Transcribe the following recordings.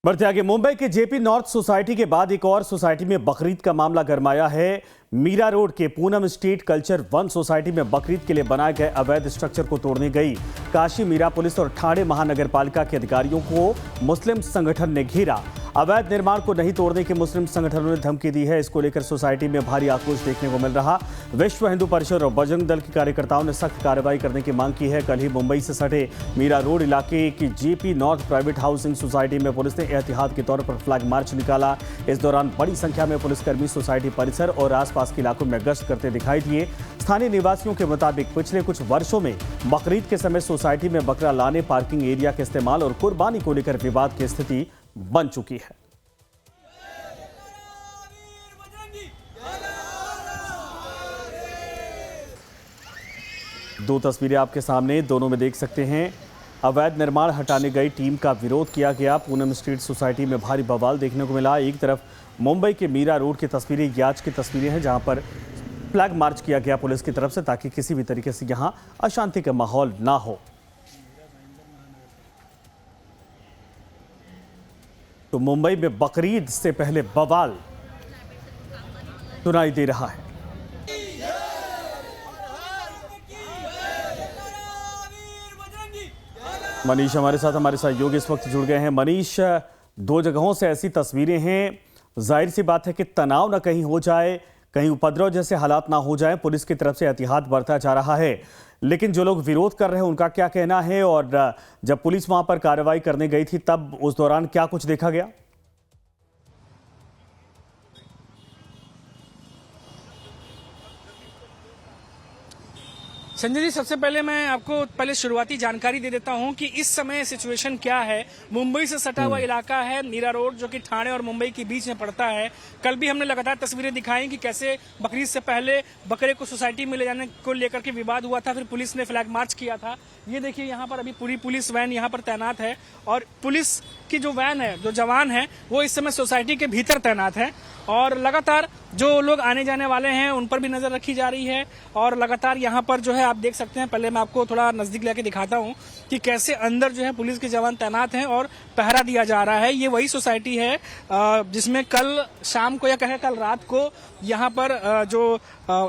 बढ़ते आगे, मुंबई के जेपी नॉर्थ सोसाइटी के बाद एक और सोसाइटी में बकरीद का मामला गरमाया है। मीरा रोड के Poonam street culture one society में बकरीद के लिए बनाए गए अवैध स्ट्रक्चर को तोड़ने गई काशी मीरा पुलिस और ठाणे महानगर पालिका के अधिकारियों को मुस्लिम संगठन ने घेरा। अवैध निर्माण को नहीं तोड़ने की मुस्लिम संगठनों ने धमकी दी है। इसको लेकर सोसाइटी में भारी आक्रोश देखने को मिल रहा। विश्व हिंदू परिषद और बजरंग दल के कार्यकर्ताओं ने सख्त कार्रवाई करने की मांग की है। कल ही मुंबई से सटे मीरा रोड इलाके की JP north private housing society में पुलिस ने एहतियात के तौर पर फ्लैग मार्च निकाला। इस दौरान बड़ी संख्या में पुलिसकर्मी सोसाइटी परिसर और आसपास के इलाकों में गश्त करते दिखाई दिए। स्थानीय निवासियों के मुताबिक पिछले कुछ वर्षों में बकरीद के समय सोसाइटी में बकरा लाने, पार्किंग एरिया के इस्तेमाल और कुर्बानी को लेकर विवाद की स्थिति बन चुकी है। दो तस्वीरें आपके सामने, दोनों में देख सकते हैं अवैध निर्माण हटाने गई टीम का विरोध किया गया। पूनम स्ट्रीट सोसाइटी में भारी बवाल देखने को मिला। एक तरफ मुंबई के मीरा रोड की तस्वीरें, ये आज की तस्वीरें हैं जहां पर फ्लैग मार्च किया गया पुलिस की तरफ से, ताकि किसी भी तरीके से यहां अशांति का माहौल ना हो। तो मुंबई में बकरीद से पहले बवाल सुनाई दे रहा है। मनीष हमारे सहयोगी इस वक्त जुड़ गए हैं। मनीष, दो जगहों से ऐसी तस्वीरें हैं, जाहिर सी बात है कि तनाव ना कहीं हो जाए, कहीं उपद्रव जैसे हालात ना हो जाए, पुलिस की तरफ से एहतियात बरता जा रहा है। लेकिन जो लोग विरोध कर रहे हैं उनका क्या कहना है, और जब पुलिस वहां पर कार्रवाई करने गई थी तब उस दौरान क्या कुछ देखा गया? संजय जी, सबसे पहले मैं आपको शुरुआती जानकारी दे देता हूं कि इस समय सिचुएशन क्या है। मुंबई से सटा हुआ इलाका है मीरा रोड, जो कि ठाणे और मुंबई के बीच में पड़ता है। कल भी हमने लगातार तस्वीरें दिखाई कि कैसे बकरीद से पहले बकरे को सोसाइटी में ले जाने को लेकर के विवाद हुआ था, फिर पुलिस ने फ्लैग मार्च किया था। ये देखिए, यहाँ पर अभी पूरी पुलिस वैन यहाँ पर तैनात है, और पुलिस की जो वैन है, जो जवान है, वो इस समय सोसाइटी के भीतर तैनात है, और लगातार जो लोग आने जाने वाले हैं उन पर भी नजर रखी जा रही है। और लगातार यहाँ पर जो है आप देख सकते हैं, पहले मैं आपको थोड़ा नजदीक लेके दिखाता हूँ कि कैसे अंदर जो है पुलिस के जवान तैनात हैं और पहरा दिया जा रहा है। ये वही सोसाइटी है जिसमें कल शाम को या कहे कल रात को यहाँ पर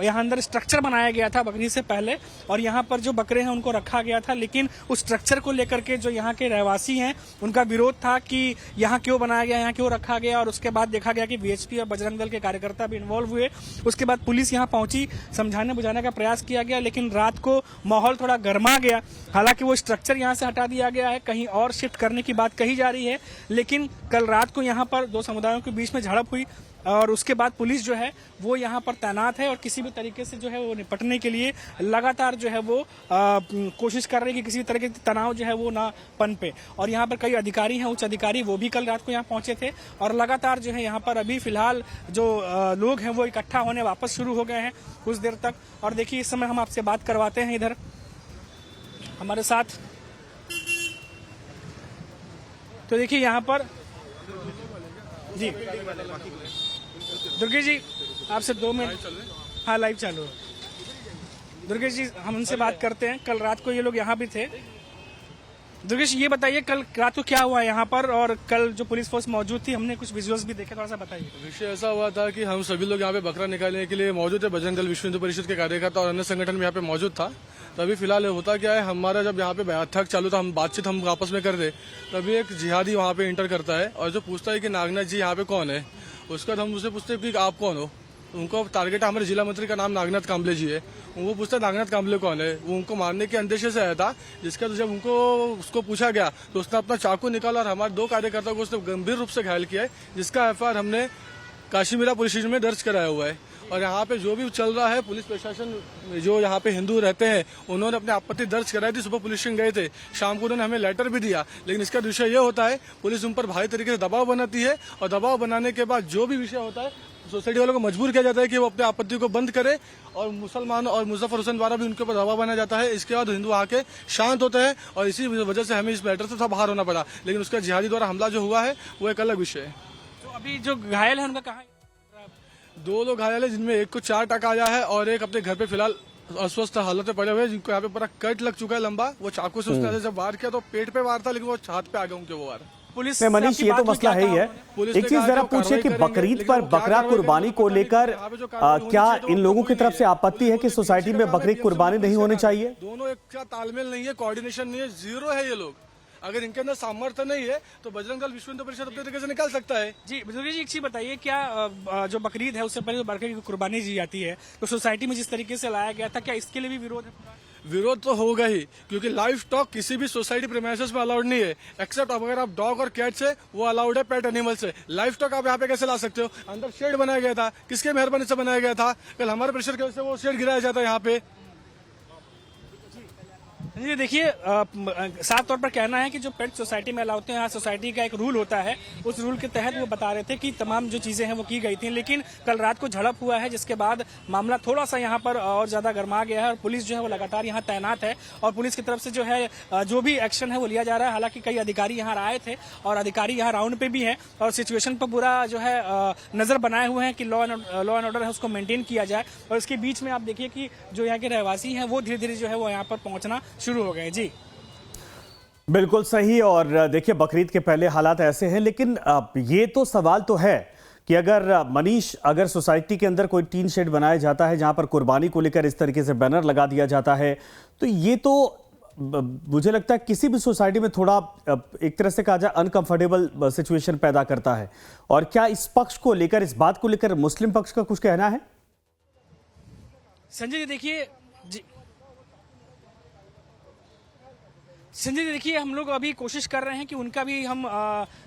यहाँ अंदर स्ट्रक्चर बनाया गया था बकरीद से पहले, और यहाँ पर जो बकरे हैं उनको रखा गया था। लेकिन उस स्ट्रक्चर को लेकर के जो यहाँ के रहवासी हैं उनका विरोध था कि यहाँ क्यों बनाया गया, यहाँ क्यों रखा गया। और उसके बाद देखा गया कि वीएचपी और बजरंग दल के कार्यकर्ता भी इन्वॉल्व हुए। उसके बाद पुलिस यहाँ पहुंची, समझाने बुझाने का प्रयास किया गया, लेकिन रात को माहौल थोड़ा गर्मा गया। हालांकि वो स्ट्रक्चर यहाँ से हटा दिया गया है, कहीं और शिफ्ट करने की बात कही जा रही है। लेकिन कल रात को यहाँ पर दो समुदायों के बीच में झड़प हुई, और उसके बाद पुलिस जो है वो यहाँ पर तैनात है, और किसी भी तरीके से जो है वो निपटने के लिए लगातार जो है वो कोशिश कर रही है कि किसी भी तरह के तनाव जो है वो ना पनपे। और यहाँ पर कई अधिकारी हैं, उच्च अधिकारी, वो भी कल रात को यहाँ पहुंचे थे, और लगातार जो है यहाँ पर अभी फिलहाल जो लोग हैं वो इकट्ठा होने वापस शुरू हो गए हैं कुछ देर तक। और देखिए, इस समय हम आपसे बात करवाते हैं इधर हमारे साथ। तो देखिए यहाँ पर जी दुर्गेश जी, आपसे 2 मिनट। हाँ, लाइव चालू है। दुर्गेश जी, हम उनसे बात करते हैं। कल रात को ये लोग यहाँ भी थे। दुर्गेश, ये बताइए कल रात को क्या हुआ यहाँ पर, और कल जो पुलिस फोर्स मौजूद थी, हमने कुछ विजुअल्स भी देखे, थोड़ा सा बताइए। विषय ऐसा हुआ था कि हम सभी लोग यहाँ पे बकरा निकालने के लिए मौजूद थे। बजरंग दल, विश्व हिंदू परिषद के कार्यकर्ता और अन्य संगठन में यहाँ पे मौजूद था। तभी फिलहाल होता क्या है, हमारा जब यहाँ पे बैठक चालू था, हम बातचीत हम आपस में कर रहे, तभी एक जिहादी वहाँ पे इंटर करता है और जो पूछता है कि नागनाथ जी यहाँ पे कौन है। उसके बाद हम उससे पूछते हैं कि आप कौन हो। उनको टारगेट हमारे जिला मंत्री का नाम नागनाथ कांबले जी है। वो पूछता है नागनाथ कांबले कौन है। वो उनको मारने के अंदेशे से आया था, जिसका जब उसको पूछा गया तो उसने अपना चाकू निकाला और हमारे 2 कार्यकर्ताओं को उसने गंभीर रूप से घायल किया है, जिसका एफआईआर हमने काशी मीरा पुलिस स्टेशन में दर्ज कराया हुआ है। और यहाँ पे जो भी चल रहा है, पुलिस प्रशासन जो यहाँ पे हिंदू रहते हैं उन्होंने अपनी आपत्ति दर्ज कराई थी। सुबह पुलिस स्टेशन गए थे, शाम को उन्होंने हमें लेटर भी दिया। लेकिन इसका विषय ये होता है, पुलिस उन पर भारी तरीके से दबाव बनाती है, और दबाव बनाने के बाद जो भी विषय होता है सोसाइटी वालों को मजबूर किया जाता है कि वो अपने आपत्ति को बंद करे, और मुसलमान और मुजफ्फर हुसैन द्वारा भी उनके ऊपर दबाव बनाया जाता है। इसके बाद हिंदू आके शांत होते हैं, और इसी वजह से हमें इस मैटर से बाहर होना पड़ा। लेकिन उसका जिहादी द्वारा हमला जो हुआ है वो एक अलग विषय है। तो अभी जो घायल है उनका कहाँ है? 2 लोग घायल है, जिनमें एक को 4 टाका आया है और एक अपने घर पे फिलहाल अस्वस्थ हालत में पड़े हुए हैं, जिनको यहाँ पे पूरा कट लग चुका है लंबा। वो चाकू से उसने जब वार किया तो पेट पे वार था, लेकिन वो हाथ पे आ गया उनके वो वार। पुलिस नहीं से मनीष, आपकी ये तो बात हुई, मसला क्या है ही कहा है। उन्होंने? पुलिस एक ने चीज कहा जरा जो पूछिए कि कार्रवाई बकरीद करेंगे, पर लेकिन वो क्या बकरा कार्रवाई कुर्बानी करेंगे, को पता नहीं। लेकर यहाँ पे जो कार्रवाई होनी क्या चाहिए तो इन वो लोगों की हुई तरफ नहीं से है। आपत्ति है कि पुलिस सोसाइटी बोलती में है कि बकरीद BMC कुर्बानी नहीं होनी चाहिए? दोनों एक का तालमेल नहीं है, कोऑर्डिनेशन नहीं है, जीरो है ये लोग। अगर इनके अंदर सामर्थ्य नहीं है तो बजरंग दल विश्व हिंदू परिषद अपने तरीके से निकाल सकता है। जी बुजुर्ग जी, एक चीज बताइए, क्या जो बकरीद है उससे पहले जो बकरे की कुर्बानी दी जाती है तो सोसाइटी में जिस तरीके से लाया गया था, क्या इसके लिए भी विरोध है पूरा? विरोध तो होगा ही, क्योंकि लाइव स्टॉक किसी भी सोसाइटी प्रीमाइसेस में अलाउड नहीं है, एक्सेप्ट अगर आप डॉग और कैट से वो अलाउड है, पेट एनिमल से। लाइव स्टॉक आप यहाँ पे कैसे ला सकते हो? अंदर शेड बनाया गया था, किसके मेहरबानी से बनाया गया था? कल हमारे प्रेशर की वजह से वो शेड गिराया जाता है यहाँ पे। ये देखिए, साफ तौर पर कहना है कि जो पेट सोसाइटी में अलाउ होते हैं, यहाँ सोसाइटी का एक रूल होता है, उस रूल के तहत वो बता रहे थे कि तमाम जो चीजें हैं वो की गई थी। लेकिन कल रात को झड़प हुआ है, जिसके बाद मामला थोड़ा सा यहाँ पर और ज्यादा गर्मा गया है और पुलिस जो है वो लगातार यहाँ तैनात है और पुलिस की तरफ से जो है जो भी एक्शन है वो लिया जा रहा है। हालांकि कई अधिकारी यहाँ आए थे और अधिकारी यहाँ राउंड पे भी हैं और सिचुएशन पर पूरा जो है नजर बनाए हुए हैं कि लॉ एंड ऑर्डर है उसको मेंटेन किया जाए। और इसके बीच में आप देखिए कि जो यहाँ के रहवासी हैं वो धीरे धीरे जो है वो यहाँ पर पहुंचना शुरू हो गए। जी बिल्कुल सही। और देखिए, बकरीद के पहले हालात ऐसे हैं, लेकिन ये तो सवाल तो है कि अगर मनीष, अगर सोसाइटी के अंदर कोई टीन शेड बनाया जाता है जहां पर कुर्बानी को लेकर इस तरीके से बैनर लगा दिया जाता है, तो ये तो मुझे लगता है किसी भी सोसाइटी में थोड़ा एक तरह से कहा जाए अनकंफर्टेबल सिचुएशन पैदा करता है। और क्या इस पक्ष को लेकर, इस बात को लेकर मुस्लिम पक्ष का कुछ कहना है? संजय जी देखिए, संजय जी देखिए, हम लोग अभी कोशिश कर रहे हैं कि उनका भी हम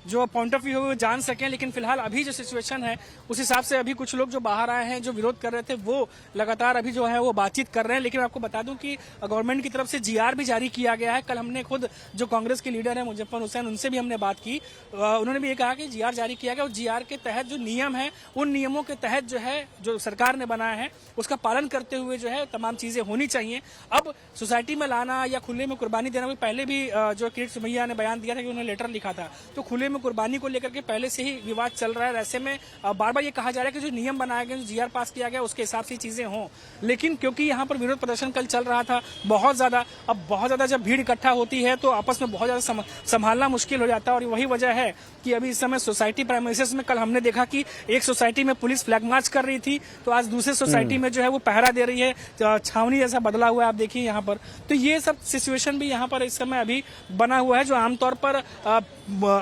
जो पॉइंट ऑफ व्यू है वो जान सकें, लेकिन फिलहाल अभी जो सिचुएशन है उस हिसाब से अभी कुछ लोग जो बाहर आए हैं जो विरोध कर रहे थे वो लगातार अभी जो है वो बातचीत कर रहे हैं। लेकिन आपको बता दूं कि गवर्नमेंट की तरफ से जीआर भी जारी किया गया है। कल हमने खुद जो कांग्रेस के लीडर है मुजफ्फर हुसैन, उनसे भी हमने बात की। उन्होंने भी ये कहा कि जीआर जारी किया गया और जीआर के तहत जो नियम है उन नियमों के तहत जो है जो सरकार ने बनाया है उसका पालन करते हुए जो है तमाम चीजें होनी चाहिए। अब सोसाइटी में लाना या खुले में कुर्बानी देना, पहले भी जो किरीट सुमैया ने बयान दिया था कि उन्होंने लेटर लिखा था, तो खुले में कुर्बानी को लेकर के पहले से ही विवाद चल रहा है। ऐसे में बार बार ये कहा जा रहा है कि जो नियम बनाए गए, जो जीआर पास किया गया उसके हिसाब से चीजें हों। लेकिन क्योंकि यहाँ पर विरोध प्रदर्शन कल चल रहा था बहुत ज्यादा, अब बहुत ज्यादा जब भीड़ इकट्ठा होती है तो आपस में बहुत ज्यादा संभालना मुश्किल हो जाता है। और वही वजह है कि अभी इस समय सोसाइटी प्रेमिसेस में कल हमने देखा कि एक सोसाइटी में पुलिस फ्लैग मार्च कर रही थी, तो आज दूसरे सोसाइटी में जो है वो पहरा दे रही है, छावनी जैसा बदला हुआ है आप देखिए यहाँ पर। तो ये सब सिचुएशन भी यहाँ पर इस समय अभी बना हुआ है, जो आमतौर पर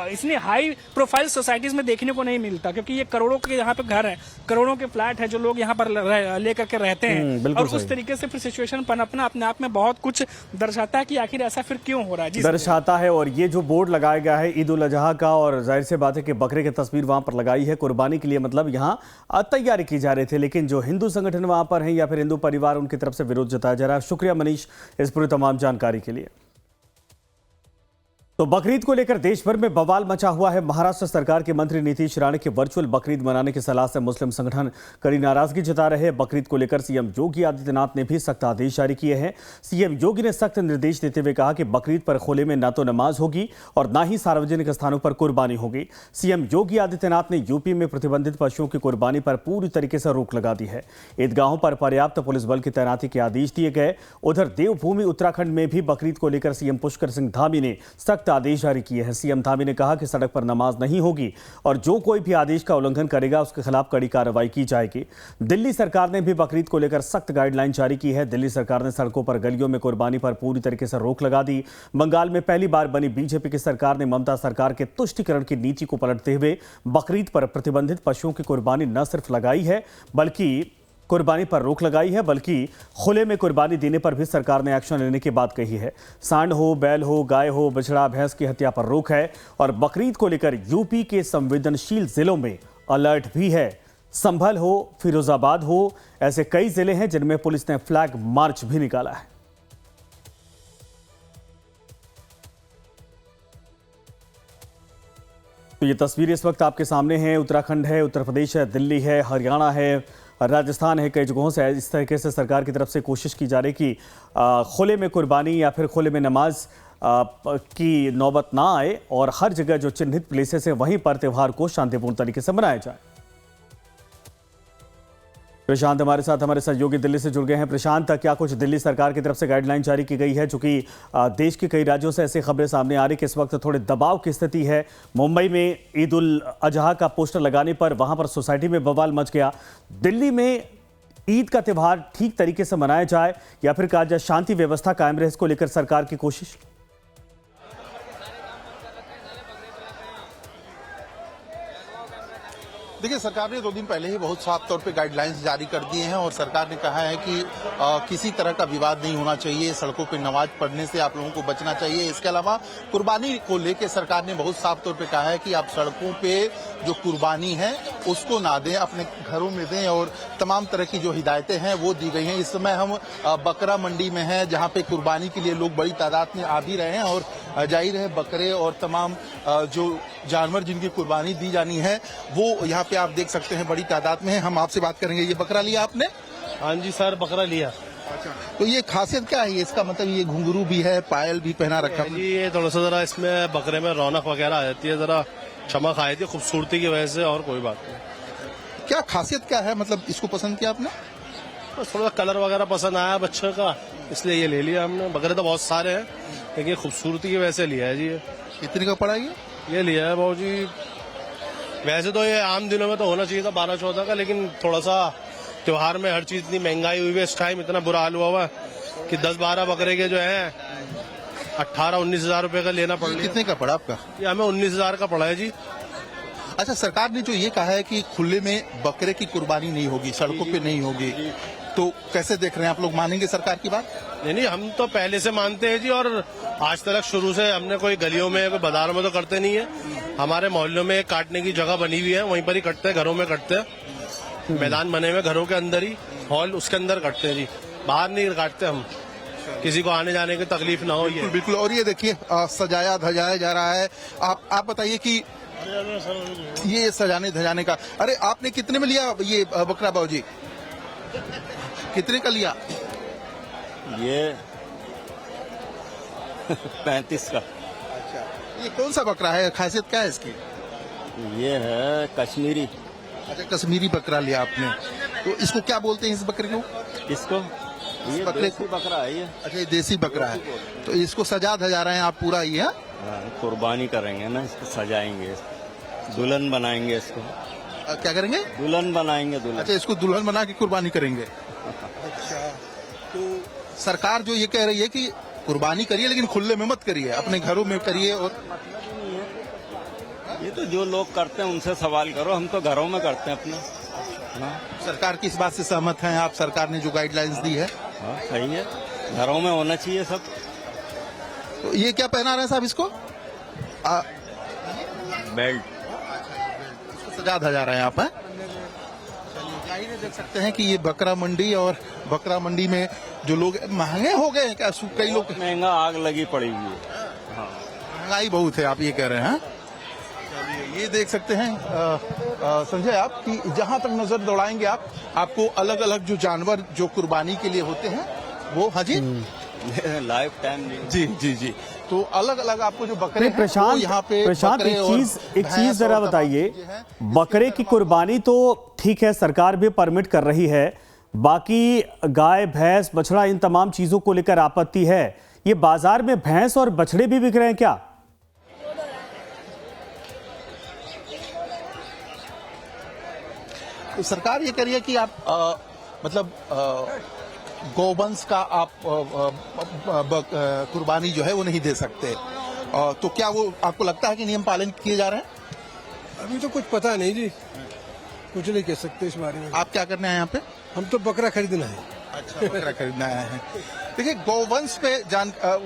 इतनी हाई प्रोफाइल सोसाइटीज में देखने को नहीं मिलता, क्योंकि ये करोड़ों के यहाँ पे घर है, करोड़ों के फ्लैट है जो लोग यहाँ पर लेकर के रहते हैं। और उस तरीके से फिर सिचुएशन पनपना अपने आप में बहुत कुछ दर्शाता है कि आखिर ऐसा फिर क्यों हो रहा है। दर्शाता है। और ये जो बोर्ड लगाया गया है ईद उल अजहा का, और जाहिर सी बात है कि बकरे की तस्वीर वहां पर लगाई है कुर्बानी के लिए, मतलब यहाँ तैयारी की जा रही थी, लेकिन जो हिंदू संगठन वहां पर है या फिर हिंदू परिवार, उनकी तरफ से विरोध जताया जा रहा है। शुक्रिया मनीष इस पूरी तमाम जानकारी के लिए। तो बकरीद को लेकर देश भर में बवाल मचा हुआ है। महाराष्ट्र सरकार के मंत्री नीतीश राणे के वर्चुअल बकरीद मनाने की सलाह से मुस्लिम संगठन कड़ी नाराजगी जता रहे हैं। बकरीद को लेकर सीएम योगी आदित्यनाथ ने भी सख्त आदेश जारी किए हैं। सीएम योगी ने सख्त निर्देश देते हुए कहा कि बकरीद पर खुले में न तो नमाज होगी और न ही सार्वजनिक स्थानों पर कुर्बानी होगी। सीएम योगी आदित्यनाथ ने यूपी में प्रतिबंधित पशुओं की कुर्बानी पर पूरी तरीके से रोक लगा दी है। ईदगाहों पर पर्याप्त पुलिस बल की तैनाती के आदेश दिए गए। उधर देवभूमि उत्तराखंड में भी बकरीद को लेकर सीएम पुष्कर सिंह धामी ने सख्त आदेश जारी किए हैं। सीएम धामी ने कहा कि सड़क पर नमाज नहीं होगी और जो कोई भी आदेश का उल्लंघन करेगा उसके खिलाफ कड़ी कार्रवाई की जाएगी। दिल्ली सरकार ने भी बकरीद को लेकर सख्त गाइडलाइन जारी की है। दिल्ली सरकार ने सड़कों पर, गलियों में कुर्बानी पर पूरी तरीके से रोक लगा दी। बंगाल में पहली बार बनी बीजेपी की सरकार ने ममता सरकार के तुष्टीकरण की नीति को पलटते हुए बकरीद पर प्रतिबंधित पशुओं की कुर्बानी न सिर्फ लगाई है बल्कि कुर्बानी पर रोक लगाई है, बल्कि खुले में कुर्बानी देने पर भी सरकार ने एक्शन लेने की बात कही है। सांड हो, बैल हो, गाय हो, बछड़ा, भैंस की हत्या पर रोक है। और बकरीद को लेकर यूपी के संवेदनशील जिलों में अलर्ट भी है। संभल हो, फिरोजाबाद हो, ऐसे कई जिले हैं जिनमें पुलिस ने फ्लैग मार्च भी निकाला है। तो ये तस्वीर इस वक्त आपके सामने है। उत्तराखंड है, उत्तर प्रदेश है, दिल्ली है, हरियाणा है, राजस्थान है, कई जगहों से इस तरीके से सरकार की तरफ से कोशिश की जा रही कि खुले में कुर्बानी या फिर खुले में नमाज की नौबत ना आए और हर जगह जो चिन्हित प्लेसेस है वहीं पर त्यौहार को शांतिपूर्ण तरीके से मनाया जाए। प्रशांत हमारे साथ हमारे सहयोगी दिल्ली से जुड़ गए हैं। प्रशांत, क्या कुछ दिल्ली सरकार की तरफ से गाइडलाइन जारी की गई है? चूंकि देश के कई राज्यों से ऐसी खबरें सामने आ रही कि इस वक्त थोड़े दबाव की स्थिति है। मुंबई में ईद उल अजहा का पोस्टर लगाने पर वहां पर सोसाइटी में बवाल मच गया। दिल्ली में ईद का त्यौहार ठीक तरीके से मनाया जाए या फिर कहा जाए शांति व्यवस्था कायम रहे, इसको लेकर सरकार की कोशिश? देखिए, सरकार ने 2 दिन पहले ही बहुत साफ तौर पे गाइडलाइंस जारी कर दिए हैं और सरकार ने कहा है कि किसी तरह का विवाद नहीं होना चाहिए, सड़कों पे नमाज पढ़ने से आप लोगों को बचना चाहिए। इसके अलावा कुर्बानी को लेकर सरकार ने बहुत साफ तौर पे कहा है कि आप सड़कों पे जो कुर्बानी है उसको ना दें, अपने घरों में दें और तमाम तरह की जो हिदायतें हैं वो दी गई हैं। इस समय हम बकरा मंडी में हैं, जहाँ पे कुर्बानी के लिए लोग बड़ी तादाद में आ भी रहे हैं और जाहिर है बकरे और तमाम जो जानवर जिनकी कुर्बानी दी जानी है वो यहाँ पे आप देख सकते हैं बड़ी तादाद में है। हम आपसे बात करेंगे। ये बकरा लिया आपने? हाँ जी सर, बकरा लिया। अच्छा, तो ये खासियत क्या है? इसका मतलब ये घुंघरू भी है, पायल भी पहना रखा है जी। ये थोड़ा सा जरा इसमें बकरे में रौनक वगैरह आ जाती है, जरा चमक आई थी खूबसूरती की वजह से, और कोई बात नहीं। क्या खासियत क्या है? मतलब इसको पसंद किया आपने? बस थोड़ा कलर वगैरह पसंद आया बच्चों का, इसलिए ये ले लिया हमने। बकरे तो बहुत सारे हैं लेकिन खूबसूरती की वजह से लिया है जी। कितने का पड़ा ये लिया है भाऊ जी। वैसे तो ये आम दिनों में तो होना चाहिए था 12-14 का, लेकिन थोड़ा सा त्योहार में हर चीज इतनी महंगाई हुई है, इस टाइम इतना बुरा हाल हुआ है कि 10-12 बकरे के जो है 18-19 हजार रुपए का लेना पड़ रहा है। कितने का पड़ा आपका? ये हमें 19 हजार का पड़ा है जी। अच्छा, सरकार ने जो ये कहा है कि खुले में बकरे की कुर्बानी नहीं होगी, सड़कों पे नहीं होगी, तो कैसे देख रहे हैं आप लोग? मानेंगे सरकार की बात? नहीं, हम तो पहले से मानते हैं जी, और आज तक शुरू से हमने कोई गलियों में कोई बाजारों में तो करते नहीं है। हमारे मोहल्लों में काटने की जगह बनी हुई है, वहीं पर ही कटते हैं, घरों में कटते हैं। मैदान बने हुए घरों के अंदर ही, हॉल उसके अंदर कटते हैं जी, बाहर नहीं काटते हम, किसी को आने जाने की तकलीफ ना हो। ये बिल्कुल। और ये देखिए सजाया धजाया जा रहा है। आप बताइए कि ये सजाने धजाने का, अरे आपने कितने में लिया ये बकरा बाबूजी? कितने का लिया? ये 35 का। अच्छा, ये कौन सा बकरा है? खासियत क्या है इसकी? ये है कश्मीरी। अच्छा, कश्मीरी बकरा लिया आपने। तो इसको क्या बोलते हैं इस बकरे को? इसको ये बकरे देसी बकरा है ये। अच्छा, ये देसी बकरा है। तो इसको सजा धजा रहे हैं आप पूरा? ये हाँ, कुर्बानी करेंगे ना, इसको सजाएंगे, दुल्हन बनाएंगे इसको। क्या करेंगे? दुल्हन बनाएंगे, दुल्हन। अच्छा, इसको दुल्हन बना के कुर्बानी करेंगे। अच्छा, तो सरकार जो ये कह रही है कि कुर्बानी करिए लेकिन खुले में मत करिए, अपने घरों में करिए। और ये तो जो लोग करते हैं उनसे सवाल करो, हम तो घरों में करते हैं अपने। हाँ, सरकार की इस बात से सहमत हैं आप? सरकार ने जो गाइडलाइंस दी है हाँ, सही है, घरों में होना चाहिए सब। तो ये क्या पहना रहे हैं साहब इसको? बेल्ट। इसको सजा धजा रहे हैं आप? हैं? जाहिर है, देख सकते हैं कि ये बकरा मंडी, और बकरा मंडी में जो लोग महंगे हो गए हैं क्या? कई लोग महंगा आग लगी पड़ी हुई है। हाँ, महंगाई बहुत है, आप ये कह रहे हैं? ये देख सकते हैं संजय आप कि जहां तक नजर दौड़ाएंगे आपको अलग अलग जो जानवर जो कुर्बानी के लिए होते हैं वो, हाँ जी, लाइफ टाइम जी जी जी, तो अलग अलग आपको जो बकरे हैं, प्रशांत, वो यहाँ पे प्रशांत बकरे और एक चीज जरा भैंस और बताइए। तमाम चीजें हैं। बकरे की कुर्बानी तो ठीक है, सरकार भी परमिट कर रही है, बाकी गाय भैंस बछड़ा इन तमाम चीजों को लेकर आपत्ति है। ये बाजार में भैंस और बछड़े भी बिक रहे हैं क्या? तो सरकार ये कह रही है कि आप मतलब गौवंश का आप कुर्बानी जो है वो नहीं दे सकते। तो क्या वो आपको लगता है कि नियम पालन किए जा रहे हैं? अभी तो कुछ पता नहीं जी, कुछ नहीं कह सकते इस बारे में। आप क्या करने आए यहाँ पे? हम तो बकरा खरीदना है। अच्छा, बकरा खरीदना आए हैं। देखिए, गौवंश पे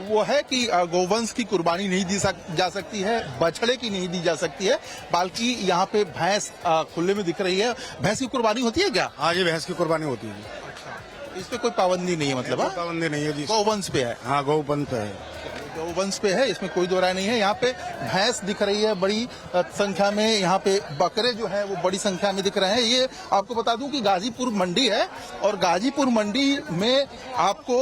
वो है कि गौवंश की कुर्बानी नहीं दी जा सकती है, बछड़े की नहीं दी जा सकती है, बल्कि यहाँ पे भैंस खुले में दिख रही है। भैंस की कुर्बानी होती है क्या? हाँ जी, भैंस की कुर्बानी होती है। इस पे कोई पाबंदी नहीं है मतलब? हाँ? पाबंदी नहीं है जी। गौवंश पे है? हाँ, गौवंश पे है। गौवंश पे है, इसमें कोई दो राय नहीं है। यहाँ पे भैंस दिख रही है बड़ी संख्या में, यहाँ पे बकरे जो है वो बड़ी संख्या में दिख रहे हैं। ये आपको बता दूं कि गाजीपुर मंडी है, और गाजीपुर मंडी में आपको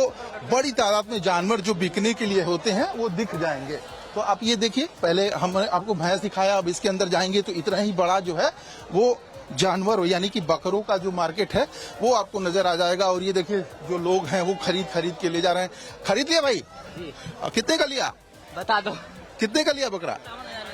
बड़ी तादाद में जानवर जो बिकने के लिए होते हैं वो दिख जाएंगे। तो आप ये देखिए, पहले हमने आपको भैंस दिखाया, अब इसके अंदर जाएंगे तो इतना ही बड़ा जो है वो जानवर यानी कि बकरों का जो मार्केट है वो आपको नजर आ जाएगा। और ये देखिए जो लोग हैं वो खरीद के ले जा रहे हैं। खरीद लिया भाई? कितने का लिया? बता दो। कितने का लिया बकरा?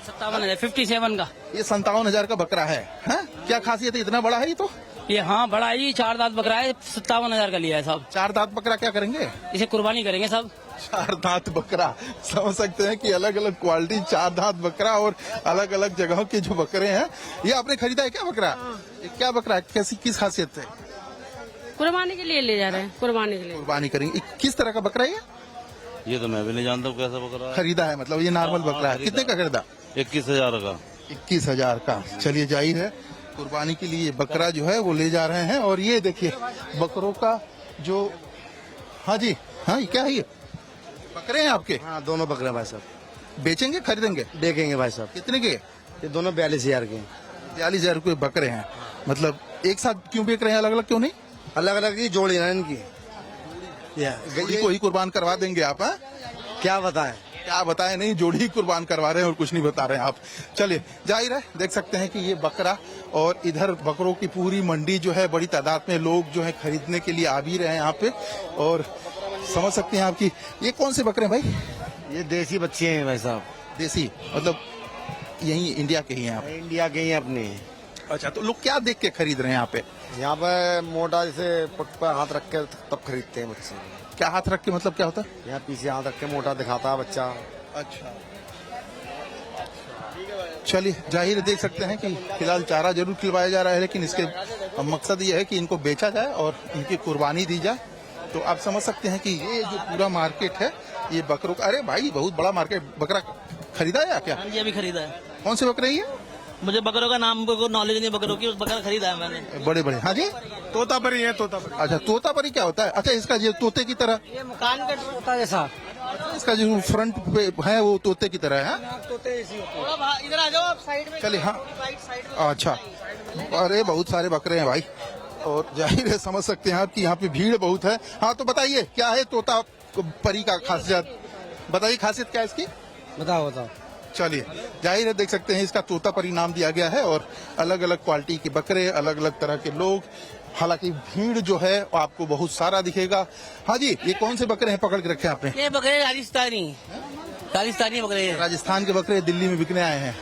57,000 57 का। ये 57,000 का बकरा है, हैं? क्या खासियत है, इतना बड़ा है ये तो? ये हाँ बड़ा है जी, 4 दांत बकरा है, 57,000 का लिया है साहब। 4 दांत बकरा क्या करेंगे? इसे कुर्बानी करेंगे साहब। 4 दांत बकरा, समझ सकते हैं कि अलग अलग क्वालिटी 4 दांत बकरा और अलग अलग जगहों के जो बकरे हैं। ये आपने खरीदा है क्या बकरा? ये क्या बकरा है, कैसी किस खासियत से? कुर्बानी के लिए ले जा रहे हैं, कुर्बानी के लिए। कुर्बानी करेंगे। किस तरह का बकरा है ये तो मैं भी नहीं जानता हूँ कैसा बकरा है। खरीदा है? मतलब ये नॉर्मल बकरा है। कितने का खरीदा? 21,000 का। 21,000 का। चलिए जाहिर है कुर्बानी के लिए बकरा जो है वो ले जा रहे हैं। और ये देखिए बकरों का जो, हाँ जी, हाँ ये क्या है, ये बकरे हैं आपके? हाँ दोनों बकरे हैं भाई साहब। बेचेंगे खरीदेंगे? देखेंगे भाई साहब। कितने के? ये दोनों 42,000 के हैं। 42,000 रुपये बकरे हैं। मतलब एक साथ क्यों बेच रहे हैं, अलग अलग क्यों नहीं? अलग अलग ही जोड़ी है इनकी। जोड़ी को ही कुर्बान करवा देंगे आप? हाँ? क्या बताएं? क्या बताएं, नहीं जोड़ी ही कुर्बान करवा रहे हैं और कुछ नहीं बता रहे हैं आप। चलिए जाहिर है देख सकते हैं कि ये बकरा और इधर बकरों की पूरी मंडी जो है, बड़ी तादाद में लोग जो है खरीदने के लिए आ भी रहे हैं यहाँ पे। और समझ सकते हैं आपकी, ये कौन से बकरे हैं भाई? ये देसी बच्चे हैं भाई साहब। देसी मतलब यही इंडिया के ही हैं आप? इंडिया के ही हैं अपने। अच्छा, तो लोग क्या देख के खरीद रहे हैं यहाँ पे? यहाँ पे मोटा जैसे पग पर हाथ रख के तब खरीदते हैं बच्चे। क्या हाथ रख के मतलब क्या होता है? यहाँ पीछे हाथ रख के मोटा दिखाता है बच्चा। अच्छा, चलिए जाहिर है देख सकते हैं कि फिलहाल चारा जरूर खिलवाया जा रहा है, लेकिन इसके मकसद ये है कि इनको बेचा जाए और इनकी कुर्बानी दी जाए। तो आप समझ सकते हैं कि ये जो पूरा मार्केट है ये बकरों का। अरे भाई बहुत बड़ा मार्केट। बकरा खरीदा है क्या? हाँ जी अभी खरीदा है। कौन से बकरे ये? मुझे बकरों का नाम को नॉलेज नहीं, बकरों की बकरा खरीदा है मैंने। बड़े बड़े, हाँ जी। तोतापरी है, तोतापरी। अच्छा, तोतापरी क्या होता है? अच्छा, इसका ये तोते की तरह, ये मकान का तोता जैसा। इसका जो फ्रंट पे है वो तोते की तरह है। इधर आ जाओ आप साइड में। चलिए, हाँ अच्छा। अरे बहुत सारे बकरे हैं भाई, और जाहिर है समझ सकते हैं आप कि यहाँ पे भीड़ बहुत है। हाँ तो बताइए क्या है तोता परी का खासियत? बताइए खासियत क्या है इसकी? बताओ बताओ। चलिए जाहिर है देख सकते हैं इसका तोता परी नाम दिया गया है। और अलग अलग क्वालिटी के बकरे, अलग अलग तरह के लोग। हालांकि भीड़ जो है आपको बहुत सारा दिखेगा। हाँ जी, ये कौन से बकरे हैं पकड़ के रखे हैं आपने? ये बकरे राजस्थानी बकरे हैं। राजस्थान के बकरे दिल्ली में बिकने आए हैं।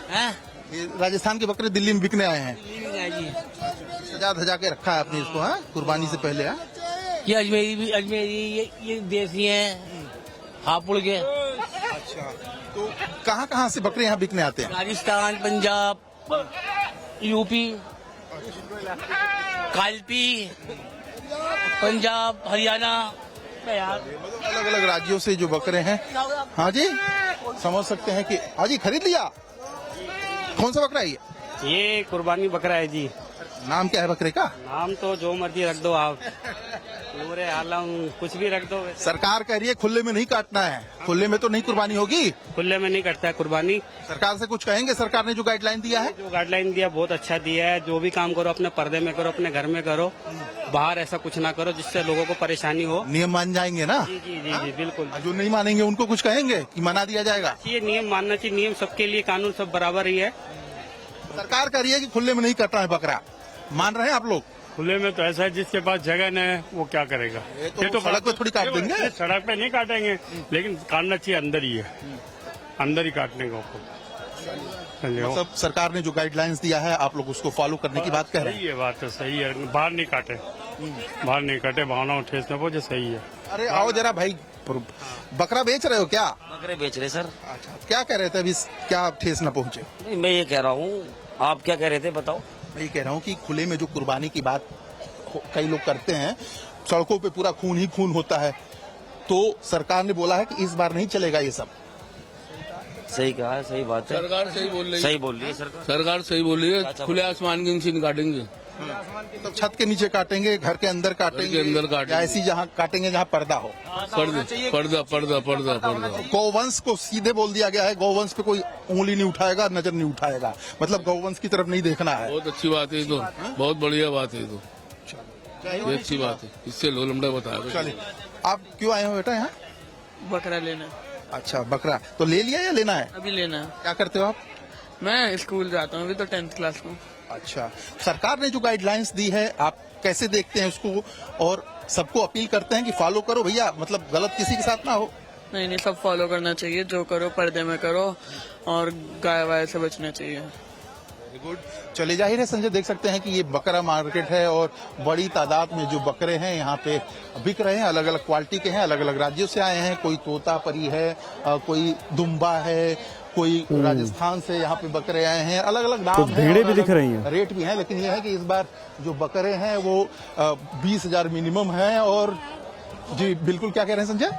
ये राजस्थान के बकरे दिल्ली में बिकने आए हैं। सजा धजा के रखा है आपने इसको, हाँ, कुर्बानी से पहले। हाँ, ये अजमेरी ये देसी हैं, हापुड़ के। अच्छा, तो कहाँ कहाँ से बकरे यहाँ बिकने आते हैं? राजस्थान, पंजाब, यूपी, कालपी, पंजाब, हरियाणा। अलग अलग राज्यों से जो बकरे हैं। हाँ जी, समझ सकते हैं कि हाँ जी खरीद लिया। कौन सा बकरा है ये कुर्बानी बकरा है जी। नाम क्या है बकरे का? नाम तो जो मर्जी रख दो आप, पूरे आलम कुछ भी रख दो। सरकार कह रही है खुले में नहीं काटना है। खुले में तो नहीं कुर्बानी होगी? खुले में नहीं करता है कुर्बानी। सरकार से कुछ कहेंगे? सरकार ने जो गाइडलाइन दिया है, जो गाइडलाइन दिया बहुत अच्छा दिया है। जो भी काम करो अपने पर्दे में करो, अपने घर में करो, बाहर ऐसा कुछ ना करो जिससे लोगों को परेशानी हो। नियम मान जाएंगे ना? जी जी जी जी बिल्कुल। जो नहीं मानेंगे उनको कुछ कहेंगे कि मना दिया जाएगा? ये नियम मानना चाहिए। नियम सबके लिए, कानून सब बराबर ही है। सरकार कह रही है कि खुले में नहीं काटना है बकरा। मान रहे हैं आप लोग? खुले में तो ऐसा है जिसके पास जगह न है वो क्या करेगा। ये तो सड़क पे थोड़ी काट देंगे। सड़क पे नहीं काटेंगे, लेकिन काटना चाहिए अंदर ही है, अंदर ही काटने को। मतलब सरकार ने जो गाइडलाइंस दिया है आप लोग उसको फॉलो करने की बात कह रहे हैं? सही है, बात तो सही है। बाहर नहीं काटे, बाहर नहीं काटे, भावनाओं ठेस न पहुंचे, सही है। अरे आओ जरा भाई, बकरा बेच रहे हो क्या? बकरे बेच रहे सर। अच्छा, क्या कह रहे थे अभी? क्या ठेस न पहुंचे? नहीं, मैं ये कह रहा हूँ, आप क्या कह रहे थे बताओ? मैं ये कह रहा हूँ कि खुले में जो कुर्बानी की बात कई लोग करते हैं, सड़कों पे पूरा खून ही खून होता है, तो सरकार ने बोला है कि इस बार नहीं चलेगा ये सब। सही कहा है, सही बात है। सरकार सही बोल रही है। सही बोल रही है सरकार। सरकार सही बोल रही है। खुले आसमान के नीचे काटेंगे, तो छत के नीचे काटेंगे, घर के अंदर काटेंगे, या ऐसी जहाँ काटेंगे जहाँ पर्दा हो। पर्दा पर्दा पर्दा पर्दा। गौवंश को सीधे बोल दिया गया है, गौवंश पे कोई उंगली नहीं उठाएगा, नजर नहीं उठाएगा। मतलब गौवंश की तरफ नहीं देखना है। बहुत अच्छी बात है, तो बहुत बढ़िया बात है, तो ये अच्छी बात है। इससे लो लमड़ा बताया। चलिए, आप क्यों आए हो बेटा यहाँ? बकरा लेना। अच्छा, बकरा तो ले लिया या लेना है? अभी लेना। क्या करते हो आप? मैं स्कूल जाता हूँ अभी तो 10th क्लास में। अच्छा, सरकार ने जो गाइडलाइंस दी है आप कैसे देखते हैं उसको, और सबको अपील करते हैं कि फॉलो करो भैया, मतलब गलत किसी के साथ ना हो? नहीं, सब फॉलो करना चाहिए, जो करो पर्दे में करो और गाय वाय से बचना चाहिए। Very good. चले जाहिर है संजय, देख सकते हैं कि ये बकरा मार्केट है और बड़ी तादाद में जो बकरे हैं यहाँ पे बिक रहे हैं। अलग अलग क्वालिटी के हैं, अलग अलग राज्यों से आए हैं। कोई तोतापरी है, कोई दुम्बा है, कोई राजस्थान से यहाँ पे बकरे आए हैं। अलग अलग नाम कुछ भेड़ें भी दिख रही हैं, रेट भी हैं, लेकिन यह है कि इस बार जो बकरे हैं वो 20,000 मिनिमम हैं। और जी बिल्कुल, क्या कह रहे हैं संजय?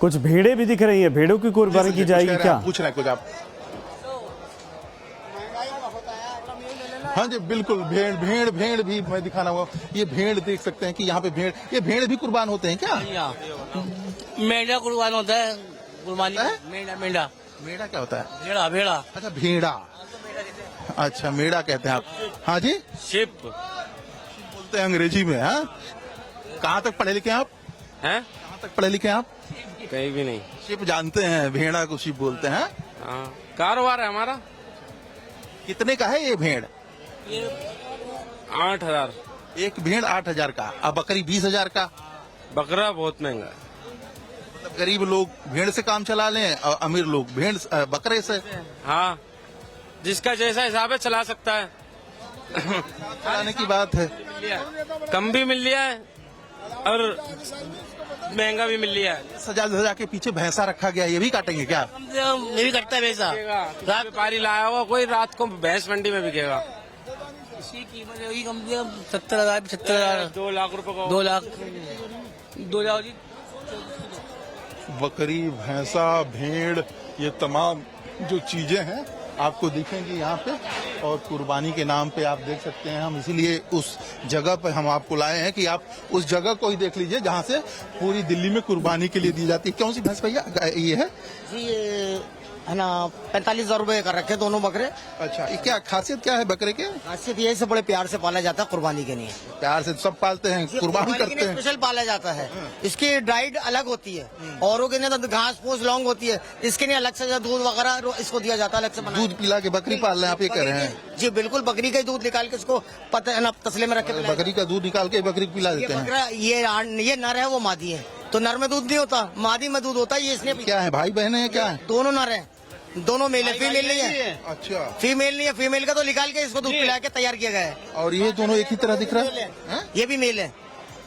कुछ भेड़ें भी दिख रही हैं, भेड़ों की कुर्बानी की जाएगी क्या? पूछ रहे हैं कुछ आप? हाँ जी बिल्कुल, भेड़ भी मैं दिखाना हुआ। ये भेड़ देख सकते हैं कि यहाँ पे ये भेड़ भी कुर्बान होते हैं क्या? मेंढा कुर्बान होता है, कुर्बानी है? मेंढा मेढ़ा क्या होता है? भेड़ा। अच्छा, भेड़ा। अच्छा, मेढ़ा कहते हैं आप? हाँ जी, शिप बोलते हैं अंग्रेजी में। हाँ, कहाँ तक पढ़े लिखे हैं आप? है, कहाँ तक पढ़े लिखे हैं आप? कहीं भी नहीं। शिप जानते हैं, भेड़ा को शिप बोलते हैं। हाँ, कारोबार है हमारा। कितने का है ये भेड़? 8,000। एक भेड़ 8,000 का। अब बकरी 20,000 का। बकरा बहुत महंगा है। मतलब गरीब लोग भेड़ से काम चला लें और अमीर लोग बकरे से। हाँ, जिसका जैसा हिसाब है चला सकता है। चलाने की बात है। कम भी मिल लिया है और महंगा भी मिल लिया है। सजा के पीछे भैंसा रखा गया, ये भी काटेंगे क्या? ये भी कटता है वैसा। व्यापारी लाया हुआ कोई रात को भैंस मंडी में बिकेगा। इसकी कीमत होगी कम से कम 70,000 75,000 2 लाख रुपए का। 2 लाख 2 लाख जी। बकरी, भैंसा, भेड़, ये तमाम जो चीजें हैं आपको दिखेंगी यहाँ पे। और कुर्बानी के नाम पे आप देख सकते हैं, हम इसीलिए उस जगह पे हम आपको लाए हैं कि आप उस जगह को ही देख लीजिए जहाँ से पूरी दिल्ली में कुर्बानी के लिए दी जाती है। कौन सी भैंस भैया ये है? जी ये है ना 45,000 रुपए कर रखे दोनों बकरे। अच्छा, ये क्या खासियत क्या है बकरे के? खासियत ये से बड़े प्यार से पाला जाता है कुर्बानी के लिए। प्यार से सब पालते हैं, कुर्बान करते हैं। स्पेशल पाला जाता है। इसकी डाइट अलग होती है, औरों के लिए तो घास फूस लॉन्ग होती है, इसके लिए अलग से दूध वगैरह इसको दिया जाता है, अलग से बनाया। दूध पिला के बकरी पाल रहे हैं आप, ये कह रहे हैं? जी बिल्कुल, बकरी का दूध निकाल के इसको पता है ना तसले में रख के बकरी का दूध निकाल के बकरी को पिला देते हैं। बकरा ये नर है, वो मादी है, तो नर में दूध नहीं होता, मादी में दूध होता है। ये इसने क्या है, भाई बहन है क्या है? दोनों नर है, दोनों मेल है, फीमेल नहीं है। अच्छा, फीमेल नहीं है, फीमेल का तो निकाल के इसको दूध पिला के तैयार किया गया है। और ये दोनों एक ही तरह दिख रहा है? ये भी मेल है।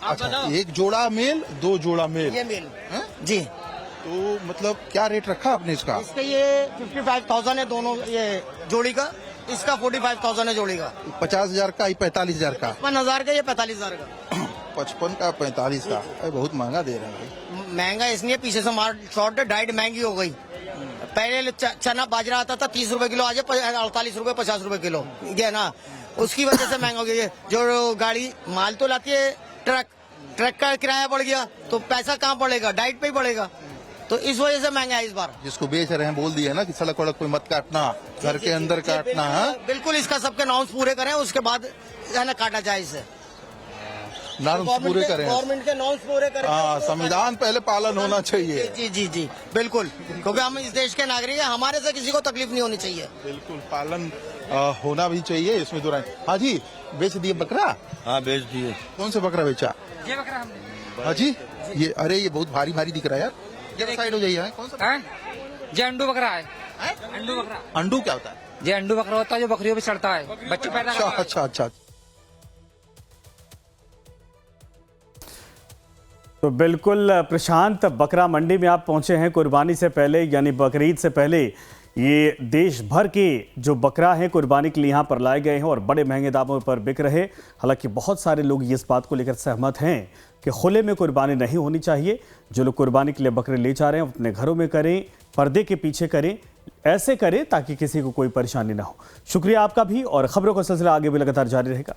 अच्छा, एक जोड़ा मेल, 2 जोड़ा मेल। ये मेल है जी। तो मतलब क्या रेट रखा आपने इसका? इसका ये 55,000 है दोनों, ये जोड़ी का। इसका 45,000 है जोड़ी का। 50,000 का, 45,000 का। 55,000 का, ये 45,000 का। 55 का, 45 का। बहुत महंगा दे रहे हैं। महंगा इसलिए पीछे से मार शॉर्ट है, डाइट महंगी हो गई। पहले चना बाजरा आता था 30 रुपए किलो, आज 48 रुपए 50 रुपए किलो, ये ना उसकी वजह से महंगा हो गया। जो गाड़ी माल तो लाती है, ट्रक का किराया बढ़ गया, तो पैसा कहाँ पड़ेगा, डाइट पे ही पड़ेगा, तो इस वजह से महंगा है इस बार। जिसको बेच रहे हैं बोल दिया ना कि सड़क वड़क कोई मत काटना, घर के अंदर काटना है। बिल्कुल, इसका सबके नॉर्म्स पूरे करें, उसके बाद है ना काटा जाए इसे। नॉर्म्स पूरे करें, गवर्नमेंट के नॉर्म्स पूरे करें। हाँ, संविधान पहले पालन होना चाहिए। जी जी जी बिल्कुल, क्योंकि हम इस देश के नागरिक हैं, हमारे से किसी को तकलीफ नहीं होनी चाहिए। बिल्कुल, पालन होना भी चाहिए, इसमें दो राय। हाँ जी, बेच दिए बकरा? हाँ, बेच दिए। कौन से बकरा बेचा? ये बकरा हमने। हाँ जी, ये अरे ये बहुत भारी भारी दिख रहा है यार, जरा साइड हो जाइए। कौन सा? ये अंडू बकरा है। अंडू बकरा। अंडू क्या होता है? ये अंडू बकरा होता है जो बकरियों पे चढ़ता है, बच्चे पैदा करता है। अच्छा अच्छा। तो बिल्कुल प्रशांत, बकरा मंडी में आप पहुंचे हैं कुर्बानी से पहले, यानी बकरीद से पहले। ये देश भर के जो बकरा हैं कुर्बानी के लिए यहाँ पर लाए गए हैं और बड़े महंगे दामों पर बिक रहे। हालांकि बहुत सारे लोग इस बात को लेकर सहमत हैं कि खुले में कुर्बानी नहीं होनी चाहिए। जो लोग कुर्बानी के लिए बकरे ले जा रहे हैं अपने घरों में करें, पर्दे के पीछे करें, ऐसे करें ताकि किसी को कोई परेशानी ना हो। शुक्रिया आपका भी, और खबरों का सिलसिला आगे भी लगातार जारी रहेगा।